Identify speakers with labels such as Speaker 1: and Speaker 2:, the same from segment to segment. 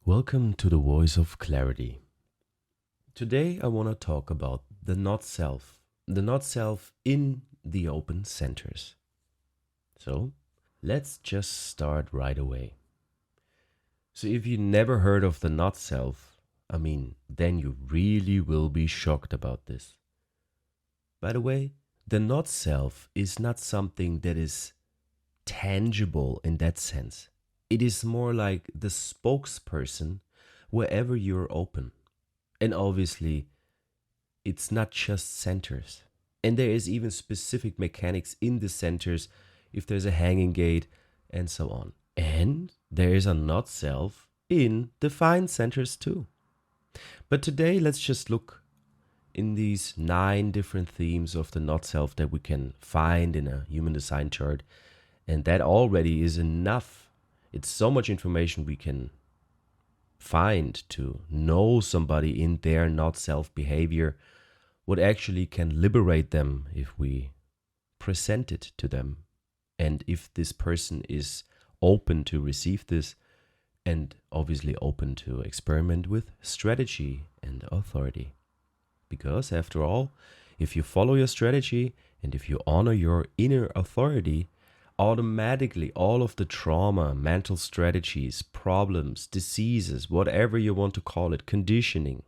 Speaker 1: Welcome to the Voice of Clarity. Today I want to talk about the not-self in the open centers. So let's just start right away. So if you never heard of the not-self, then you really will be shocked about this. By the way, the not-self is not something that is tangible in that sense. It is more like the spokesperson wherever you're open. And obviously, it's not just centers. And there is even specific mechanics in the centers if there's a hanging gate and so on. And there is a not self in defined centers too. But today, let's just look in these 9 different themes of the not self that we can find in a human design chart. And that already is enough. It's so much information we can find to know somebody in their not self behavior, what actually can liberate them if we present it to them. And if this person is open to receive this, and obviously open to experiment with strategy and authority. Because after all, if you follow your strategy and if you honor your inner authority, automatically all of the trauma, mental strategies, problems, diseases, whatever you want to call it, conditioning,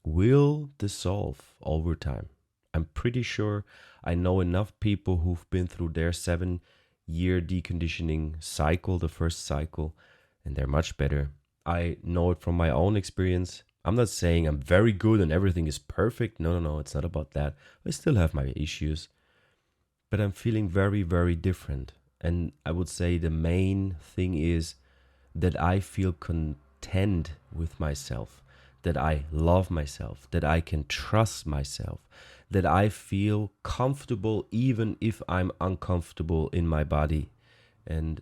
Speaker 1: will dissolve over time. I'm pretty sure I know enough people who've been through their 7-year deconditioning cycle, the first cycle, and they're much better. I know it from my own experience. I'm not saying I'm very good and everything is perfect. No, it's not about that. I still have my issues. But I'm feeling very, very different. And I would say the main thing is that I feel content with myself, that I love myself, that I can trust myself, that I feel comfortable even if I'm uncomfortable in my body. And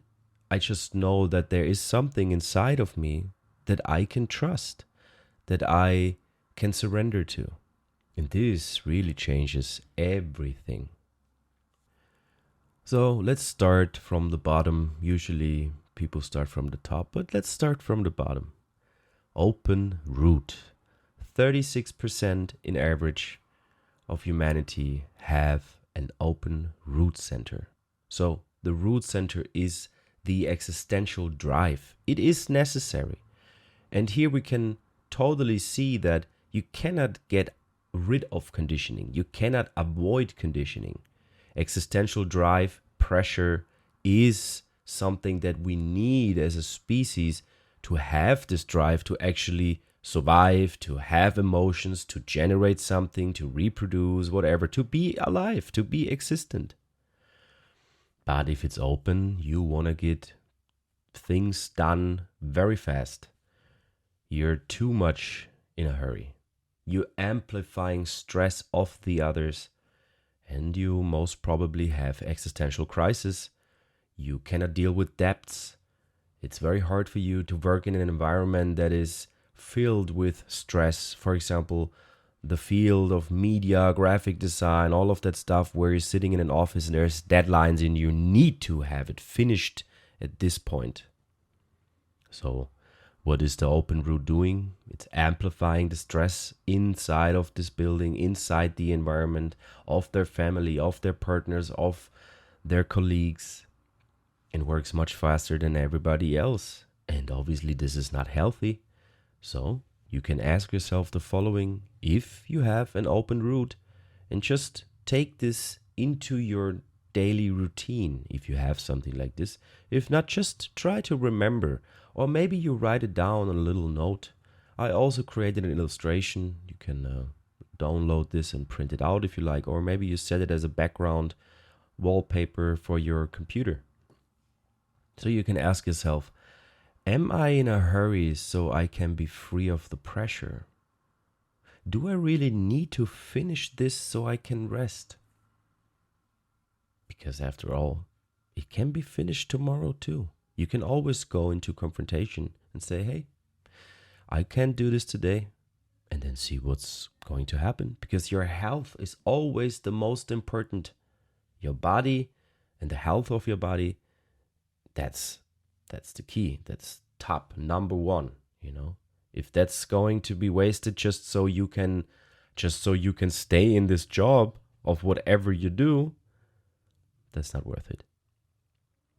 Speaker 1: I just know that there is something inside of me that I can trust, that I can surrender to. And this really changes everything. So let's start from the bottom. Usually people start from the top, but let's start from the bottom. Open root. 36% in average of humanity have an open root center. So the root center is the existential drive. It is necessary. And here we can totally see that you cannot get rid of conditioning. You cannot avoid conditioning. Existential drive, pressure is something that we need as a species to have this drive to actually survive, to have emotions, to generate something, to reproduce, whatever, to be alive, to be existent. But if it's open, you want to get things done very fast. You're too much in a hurry. You're amplifying stress of the others. And you most probably have existential crisis. You cannot deal with debts. It's very hard for you to work in an environment that is filled with stress. For example, the field of media, graphic design, all of that stuff where you're sitting in an office and there's deadlines and you need to have it finished at this point. So what is the open root doing? It's amplifying the stress inside of this building, inside the environment, of their family, of their partners, of their colleagues, and works much faster than everybody else. And obviously this is not healthy. So you can ask yourself the following: if you have an open root, and just take this into your daily routine if you have something like this. If not, just try to remember, or maybe you write it down on a little note. I also created an illustration. You can download this and print it out if you like, or maybe you set it as a background wallpaper for your computer. So you can ask yourself, am I in a hurry so I can be free of the pressure? Do I really need to finish this so I can rest? Because after all, it can be finished tomorrow too. You can always go into confrontation and say, hey, I can't do this today, and then see what's going to happen. Because your health is always the most important. Your body and the health of your body, that's the key. That's top, number one, you know. If that's going to be wasted just so you can stay in this job of whatever you do, that's not worth it.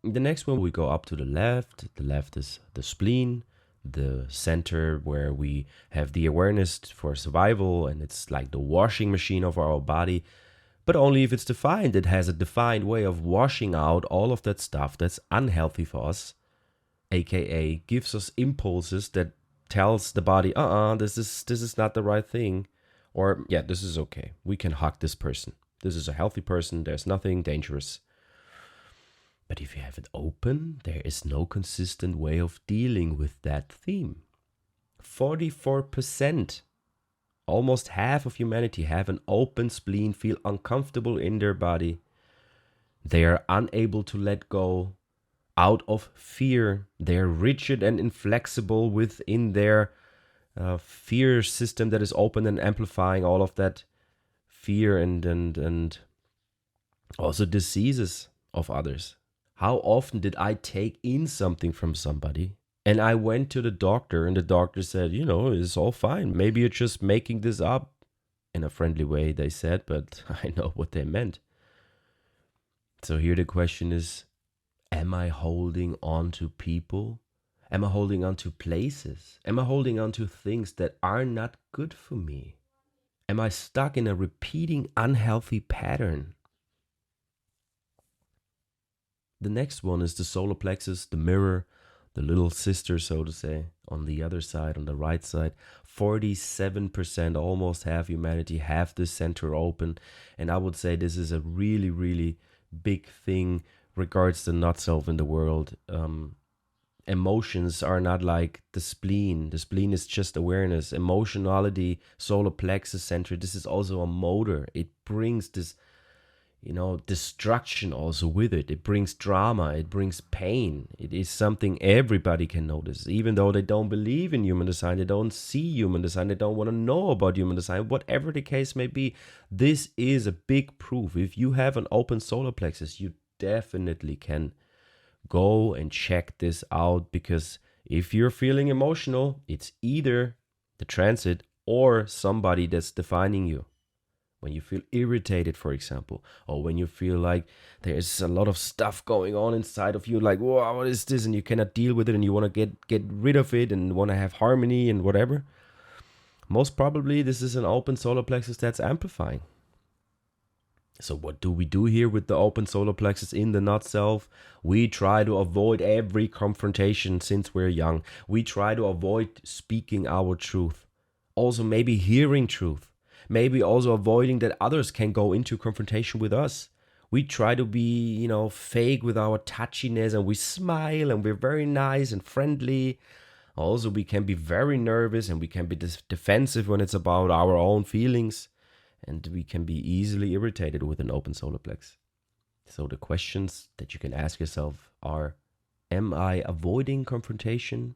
Speaker 1: The next one, we go up to the left. The left is the spleen, the center where we have the awareness for survival, and it's like the washing machine of our body. But only if it's defined. It has a defined way of washing out all of that stuff that's unhealthy for us, aka gives us impulses that tells the body, this is not the right thing, or yeah, this is okay. We can hug this person. This is a healthy person. There's nothing dangerous. But if you have it open, there is no consistent way of dealing with that theme. 44%, almost half of humanity, have an open spleen, feel uncomfortable in their body. They are unable to let go out of fear. They're rigid and inflexible within their fear system that is open and amplifying all of that fear and also diseases of others. How often did I take in something from somebody and I went to the doctor and the doctor said, it's all fine. Maybe you're just making this up, in a friendly way, they said, but I know what they meant. So here the question is, am I holding on to people? Am I holding on to places? Am I holding on to things that are not good for me? Am I stuck in a repeating unhealthy pattern? The next one is the solar plexus, the mirror, the little sister, so to say, on the other side, on the right side. 47%, almost half humanity, have this center open. And I would say this is a really, really big thing regards the NotSelf in the world. Emotions are not like the spleen. The spleen is just awareness. Emotionality, solar plexus center, this is also a motor. It brings this destruction also with it. It brings drama, it brings pain. It is something everybody can notice, even though they don't believe in human design, they don't see human design, they don't want to know about human design, whatever the case may be. This is a big proof. If you have an open solar plexus, you definitely can go and check this out, because if you're feeling emotional, it's either the transit or somebody that's defining you. When you feel irritated, for example, or when you feel like there's a lot of stuff going on inside of you, like, whoa, what is this? And you cannot deal with it and you want to get rid of it and want to have harmony and whatever. Most probably, this is an open solar plexus that's amplifying. So what do we do here with the open solar plexus in the NotSelf? We try to avoid every confrontation since we're young. We try to avoid speaking our truth. Also, maybe hearing truth. Maybe also avoiding that others can go into confrontation with us. We try to be, fake with our touchiness, and we smile and we're very nice and friendly. Also, we can be very nervous and we can be defensive when it's about our own feelings. And we can be easily irritated with an open solar plex. So the questions that you can ask yourself are, am I avoiding confrontation?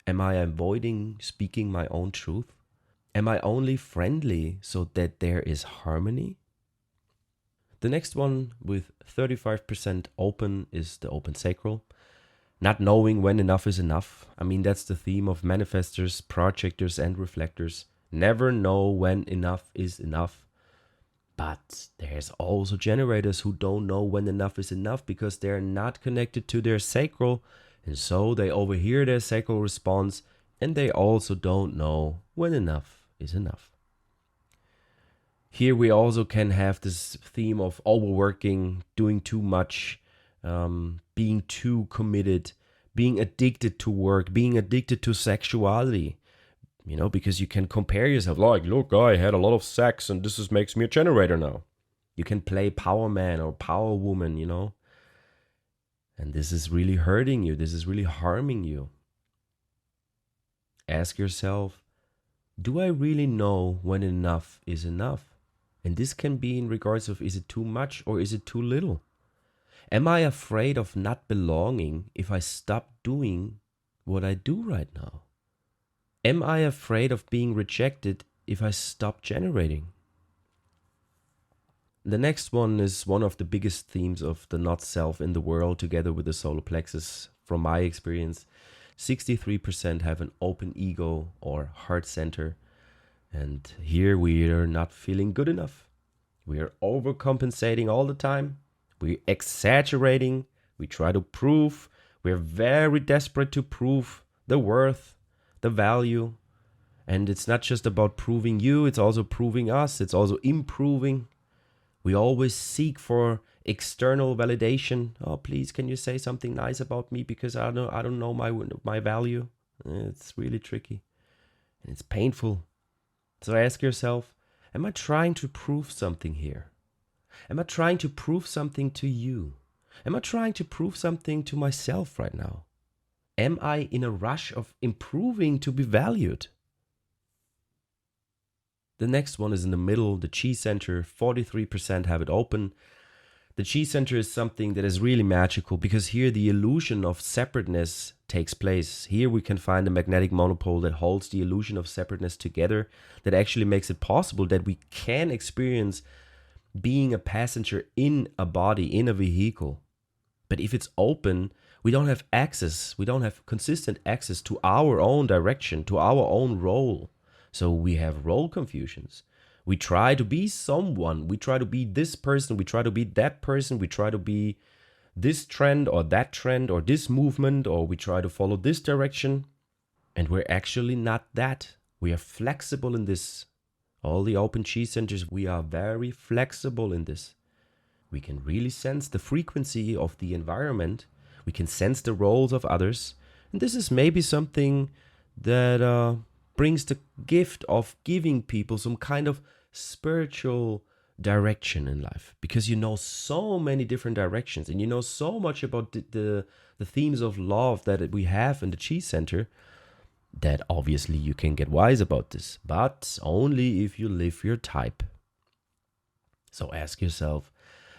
Speaker 1: Am I avoiding speaking my own truth? Am I only friendly so that there is harmony? The next one with 35% open is the open sacral. Not knowing when enough is enough. I mean, that's the theme of manifestors, projectors, and reflectors. Never know when enough is enough. But there's also generators who don't know when enough is enough because they're not connected to their sacral. And so they overhear their sacral response, and they also don't know when enough is enough. Here we also can have this theme of overworking, doing too much, being too committed, being addicted to work, being addicted to sexuality. Because you can compare yourself, like, look, I had a lot of sex and this makes me a generator now. You can play power man or power woman, And this is really hurting you. This is really harming you. Ask yourself, do I really know when enough is enough? And this can be in regards of, is it too much or is it too little? Am I afraid of not belonging if I stop doing what I do right now? Am I afraid of being rejected if I stop generating? The next one is one of the biggest themes of the NotSelf in the world, together with the solar plexus, from my experience. 63% have an open ego or heart center. And here we are not feeling good enough. We are overcompensating all the time. We're exaggerating. We try to prove. We're very desperate to prove the worth, the value. And it's not just about proving you, it's also proving us. It's also improving. We always seek for external validation. Oh, please, can you say something nice about me because I don't know my value. It's really tricky and it's painful. So ask yourself, am I trying to prove something here? Am I trying to prove something to you? Am I trying to prove something to myself right now? Am I in a rush of improving to be valued? The next one is in the middle, the chi center. 43% have it open. The chi center is something that is really magical because here the illusion of separateness takes place. Here we can find a magnetic monopole that holds the illusion of separateness together, that actually makes it possible that we can experience being a passenger in a body, in a vehicle. But if it's open, we don't have access, we don't have consistent access to our own direction, to our own role. So we have role confusions. We try to be someone. We try to be this person. We try to be that person. We try to be this trend or that trend or this movement, or we try to follow this direction. And we're actually not that. We are flexible in this. All the open chi centers, we are very flexible in this. We can really sense the frequency of the environment. We can sense the roles of others. And this is maybe something that brings the gift of giving people some kind of spiritual direction in life, because you know so many different directions and you know so much about the themes of love that we have in the Chi Center, that obviously you can get wise about this, but only if you live your type. So ask yourself,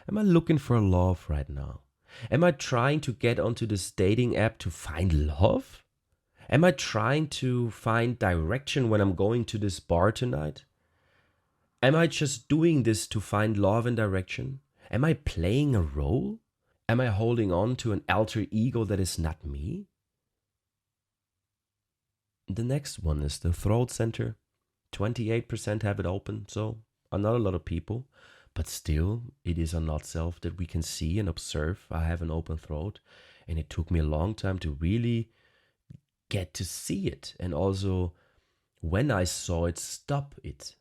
Speaker 1: am I looking for love right now? Am I trying to get onto this dating app to find love? Am I trying to find direction when I'm going to this bar tonight? Am I just doing this to find love and direction? Am I playing a role? Am I holding on to an alter ego that is not me? The next one is the throat center. 28% have it open, so not a lot of people. But still, it is a NotSelf that we can see and observe. I have an open throat, and it took me a long time to really get to see it, and also when I saw it, stop it,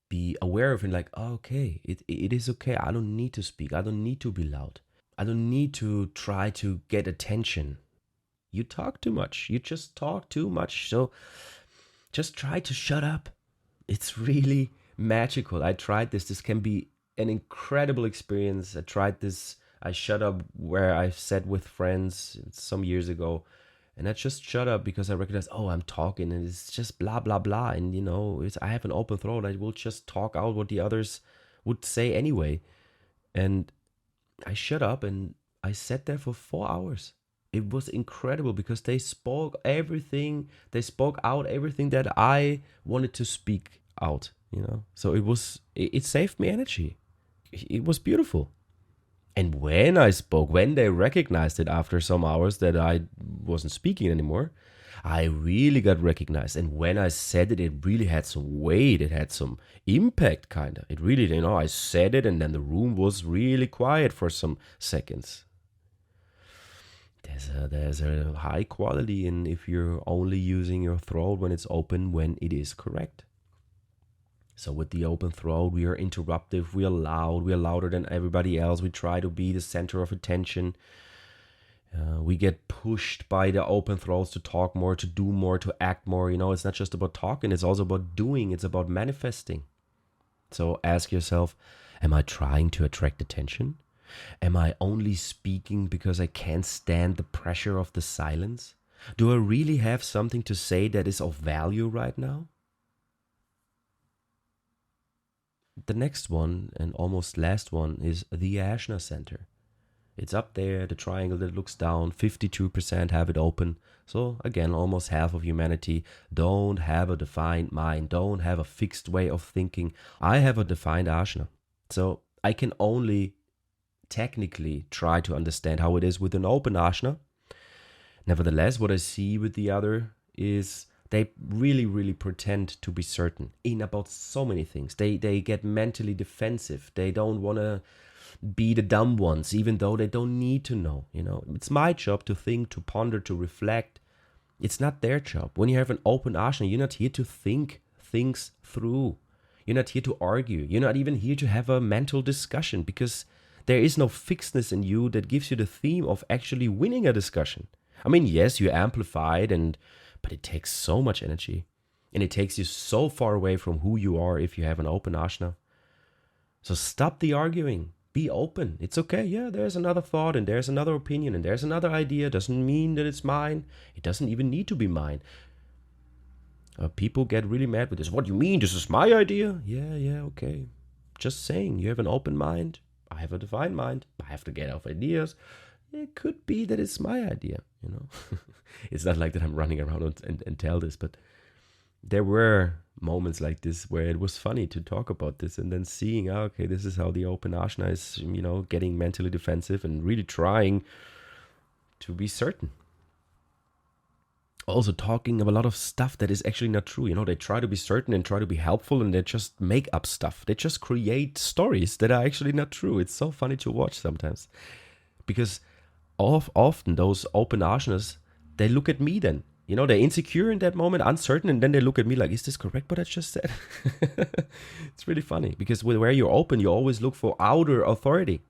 Speaker 1: be aware of it, like, oh, okay, it is okay. I don't need to speak. I don't need to be loud. I don't need to try to get attention. You talk too much. You just talk too much. So just try to shut up. It's really magical. I tried this. This can be an incredible experience. I tried this. I shut up where I sat with friends some years ago. And I just shut up because I recognized, oh, I'm talking and it's just blah, blah, blah. And, I have an open throat. I will just talk out what the others would say anyway. And I shut up and I sat there for 4 hours. It was incredible because they spoke everything. They spoke out everything that I wanted to speak out, So it saved me energy. It was beautiful. And when I spoke, when they recognized it after some hours that I wasn't speaking anymore, I really got recognized. And when I said it, it really had some weight. It had some impact, kind of. It really, I said it and then the room was really quiet for some seconds. There's a high quality in if you're only using your throat when it's open, when it is correct. So with the open throat, we are interruptive, we are loud, we are louder than everybody else. We try to be the center of attention. We get pushed by the open throats to talk more, to do more, to act more. It's not just about talking, it's also about doing. It's about manifesting. So ask yourself, am I trying to attract attention? Am I only speaking because I can't stand the pressure of the silence? Do I really have something to say that is of value right now? The next one and almost last one is the Ashna Center. It's up there, the triangle that looks down. 52% have it open. So again, almost half of humanity don't have a defined mind, don't have a fixed way of thinking. I have a defined Ashna. So I can only technically try to understand how it is with an open Ashna. Nevertheless, what I see with the other is they really, really pretend to be certain in about so many things. They get mentally defensive. They don't want to be the dumb ones, even though they don't need to know. It's my job to think, to ponder, to reflect. It's not their job. When you have an open Ashna, you're not here to think things through. You're not here to argue. You're not even here to have a mental discussion, because there is no fixedness in you that gives you the theme of actually winning a discussion. I mean, yes, you amplify it, but it takes so much energy. And it takes you so far away from who you are if you have an open Ashna. So stop the arguing. Be open. It's okay. Yeah, there's another thought, and there's another opinion, and there's another idea. Doesn't mean that it's mine. It doesn't even need to be mine. People get really mad with this. What do you mean? This is my idea? Yeah, okay. Just saying, you have an open mind. I have a defined mind. I have to get off ideas. It could be that it's my idea, It's not like that I'm running around and tell this, but there were moments like this where it was funny to talk about this, and then seeing, okay, this is how the open Ashna is, getting mentally defensive and really trying to be certain. Also talking of a lot of stuff that is actually not true. They try to be certain and try to be helpful, and they just make up stuff. They just create stories that are actually not true. It's so funny to watch sometimes, because often those open Ashnas, they look at me then. They're insecure in that moment, uncertain, and then they look at me like, is this correct what I just said? It's really funny, because where you're open, you always look for outer authority.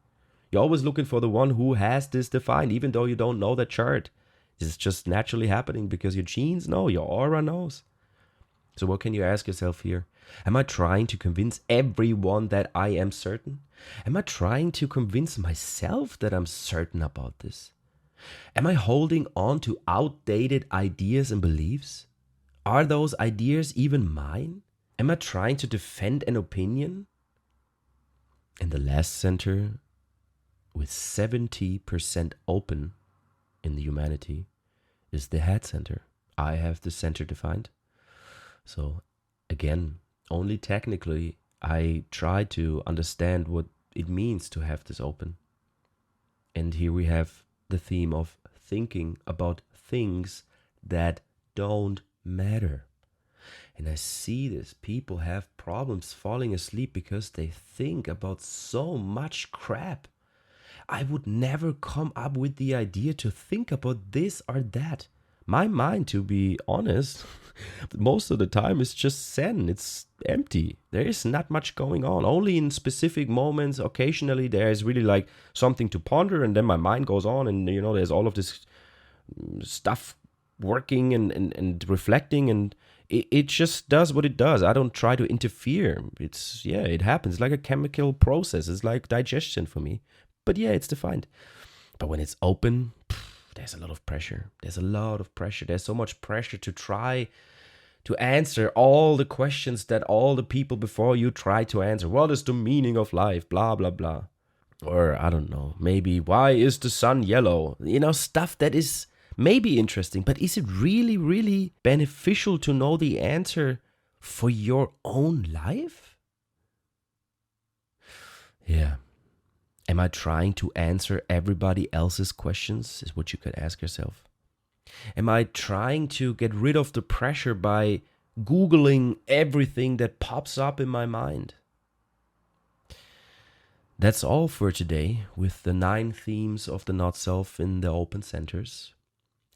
Speaker 1: You're always looking for the one who has this defined, even though you don't know the chart. This is just naturally happening because your genes know, your aura knows. So what can you ask yourself here? Am I trying to convince everyone that I am certain? Am I trying to convince myself that I'm certain about this? Am I holding on to outdated ideas and beliefs? Are those ideas even mine? Am I trying to defend an opinion? And the last center, with 70% open in the humanity, is the head center. I have the center defined. So again, only technically I try to understand what it means to have this open. And here we have the theme of thinking about things that don't matter. And I see this. People have problems falling asleep because they think about so much crap. I would never come up with the idea to think about this or that. My mind, to be honest, most of the time is just zen. It's empty. There is not much going on. Only in specific moments, occasionally, there is really like something to ponder, and then my mind goes on, and there's all of this stuff working and reflecting, and it just does what it does. I don't try to interfere. It happens like a chemical process. It's like digestion for me. But yeah, it's defined. But when it's open, there's a lot of pressure. There's so much pressure to try to answer all the questions that all the people before you try to answer. What is the meaning of life? Blah, blah, blah. Or I don't know, maybe why is the sun yellow? Stuff that is maybe interesting, but is it really, really beneficial to know the answer for your own life? Yeah. Am I trying to answer everybody else's questions, is what you could ask yourself. Am I trying to get rid of the pressure by Googling everything that pops up in my mind? That's all for today with the 9 themes of the NotSelf in the open centers.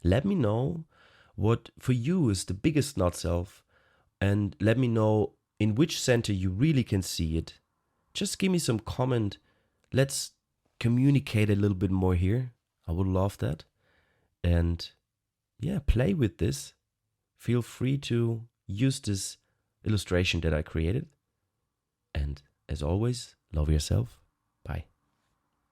Speaker 1: Let me know what for you is the biggest NotSelf, and let me know in which center you really can see it. Just give me some comment. Let's communicate a little bit more here. I would love that. And yeah, play with this. Feel free to use this illustration that I created. And as always, love yourself. Bye.